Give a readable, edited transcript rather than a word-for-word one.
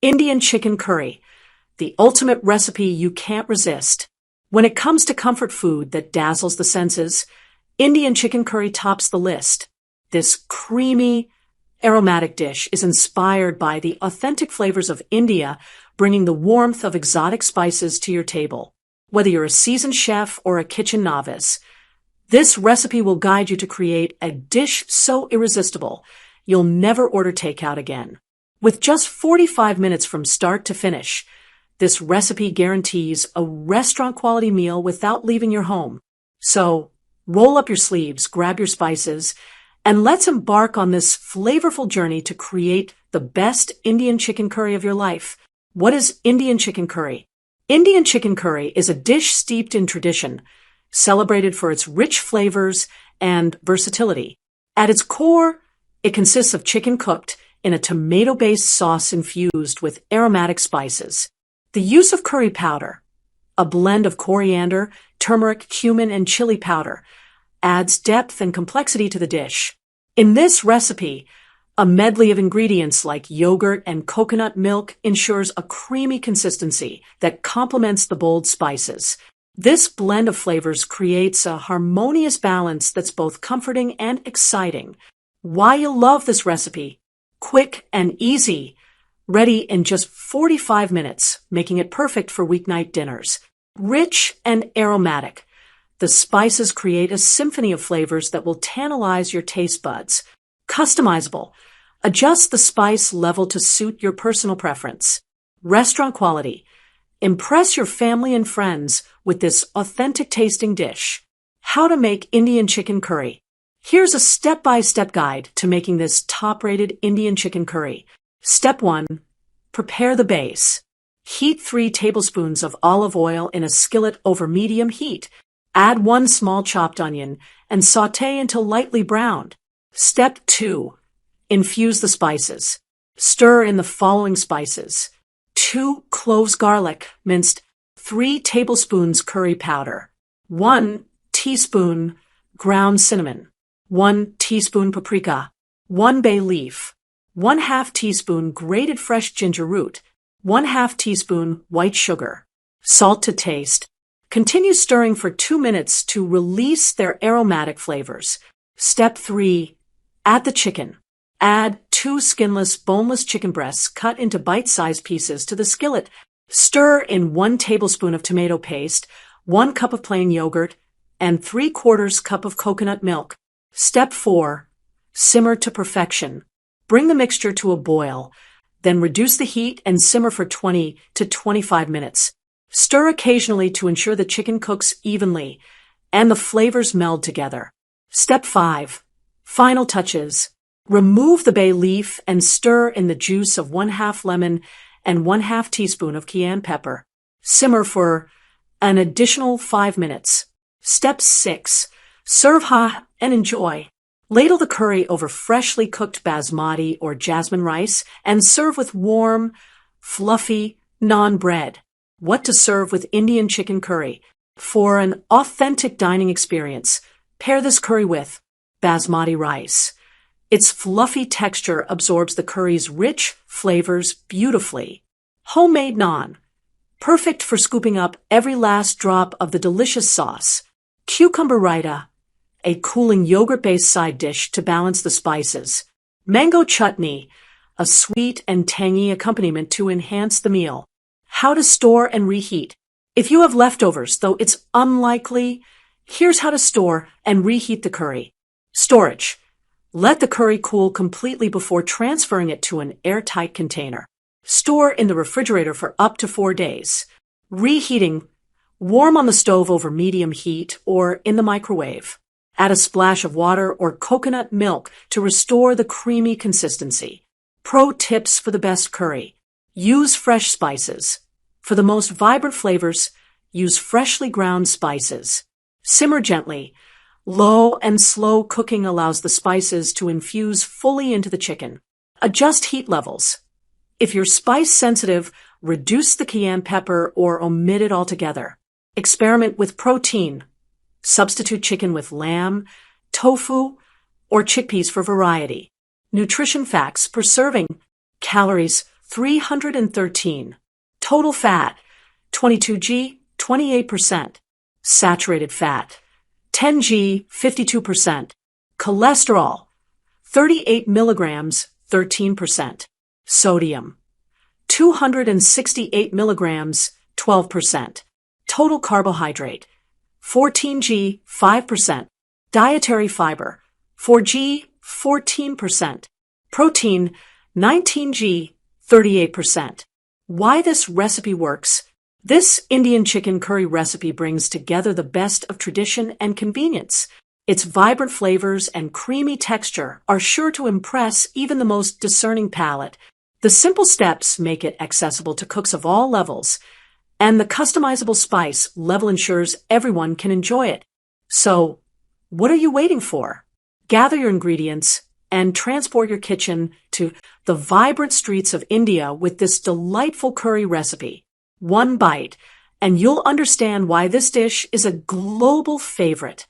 Indian chicken curry, the ultimate recipe you can't resist. When it comes to comfort food that dazzles the senses, Indian chicken curry tops the list. This creamy, aromatic dish is inspired by the authentic flavors of India, bringing the warmth of exotic spices to your table. Whether you're a seasoned chef or a kitchen novice, this recipe will guide you to create a dish so irresistible, you'll never order takeout again. With just 45 minutes from start to finish, this recipe guarantees a restaurant-quality meal without leaving your home. So, roll up your sleeves, grab your spices, and let's embark on this flavorful journey to create the best Indian chicken curry of your life. What is Indian chicken curry? Indian chicken curry is a dish steeped in tradition, celebrated for its rich flavors and versatility. At its core, it consists of chicken cooked in a tomato-based sauce infused with aromatic spices. The use of curry powder, a blend of coriander, turmeric, cumin, and chili powder, adds depth and complexity to the dish. In this recipe, a medley of ingredients like yogurt and coconut milk ensures a creamy consistency that complements the bold spices. This blend of flavors creates a harmonious balance that's both comforting and exciting. Why you'll love this recipe? Quick and easy, ready in just 45 minutes, making it perfect for weeknight dinners. Rich and aromatic, the spices create a symphony of flavors that will tantalize your taste buds. Customizable, adjust the spice level to suit your personal preference. Restaurant quality, impress your family and friends with this authentic tasting dish. How to make Indian chicken curry. Here's a step-by-step guide to making this top-rated Indian chicken curry. Step 1. Prepare the base. Heat 3 tablespoons of olive oil in a skillet over medium heat. Add 1 small chopped onion and sauté until lightly browned. Step 2. Infuse the spices. Stir in the following spices: 2 cloves garlic, minced, 3 tablespoons curry powder, 1 teaspoon ground cinnamon, 1 teaspoon paprika, 1 bay leaf, 1/2 teaspoon grated fresh ginger root, 1/2 teaspoon white sugar, salt to taste. Continue stirring for 2 minutes to release their aromatic flavors. Step 3. Add the chicken. Add 2 skinless, boneless chicken breasts cut into bite-sized pieces to the skillet. Stir in 1 tablespoon of tomato paste, 1 cup of plain yogurt, and 3/4 cup of coconut milk. Step 4. Simmer to perfection. Bring the mixture to a boil, then reduce the heat and simmer for 20 to 25 minutes. Stir occasionally to ensure the chicken cooks evenly and the flavors meld together. Step 5. Final touches. Remove the bay leaf and stir in the juice of 1/2 lemon and 1/2 teaspoon of cayenne pepper. Simmer for an additional 5 minutes. Step 6. Serve hot and enjoy. Ladle the curry over freshly cooked basmati or jasmine rice and serve with warm, fluffy naan bread. What to serve with Indian chicken curry? For an authentic dining experience, pair this curry with basmati rice. Its fluffy texture absorbs the curry's rich flavors beautifully. Homemade naan, perfect for scooping up every last drop of the delicious sauce. Cucumber raita, a cooling yogurt-based side dish to balance the spices. Mango chutney, a sweet and tangy accompaniment to enhance the meal. How to store and reheat. If you have leftovers, though it's unlikely, here's how to store and reheat the curry. Storage. Let the curry cool completely before transferring it to an airtight container. Store in the refrigerator for up to 4 days. Reheating. Warm on the stove over medium heat or in the microwave. Add a splash of water or coconut milk to restore the creamy consistency. Pro tips for the best curry. Use fresh spices. For the most vibrant flavors, use freshly ground spices. Simmer gently. Low and slow cooking allows the spices to infuse fully into the chicken. Adjust heat levels. If you're spice sensitive, reduce the cayenne pepper or omit it altogether. Experiment with protein. Substitute chicken with lamb, tofu, or chickpeas for variety. Nutrition facts per serving. Calories 313. Total fat, 22g, 28%. Saturated fat, 10g, 52%. Cholesterol, 38 milligrams, 13%. Sodium, 268 milligrams, 12%. Total carbohydrate, 14g, 5%. Dietary fiber, 4g, 14%. Protein, 19g, 38%. Why this recipe works? This Indian chicken curry recipe brings together the best of tradition and convenience. Its vibrant flavors and creamy texture are sure to impress even the most discerning palate. The simple steps make it accessible to cooks of all levels, and the customizable spice level ensures everyone can enjoy it. So, what are you waiting for? Gather your ingredients and transport your kitchen to the vibrant streets of India with this delightful curry recipe. One bite, and you'll understand why this dish is a global favorite.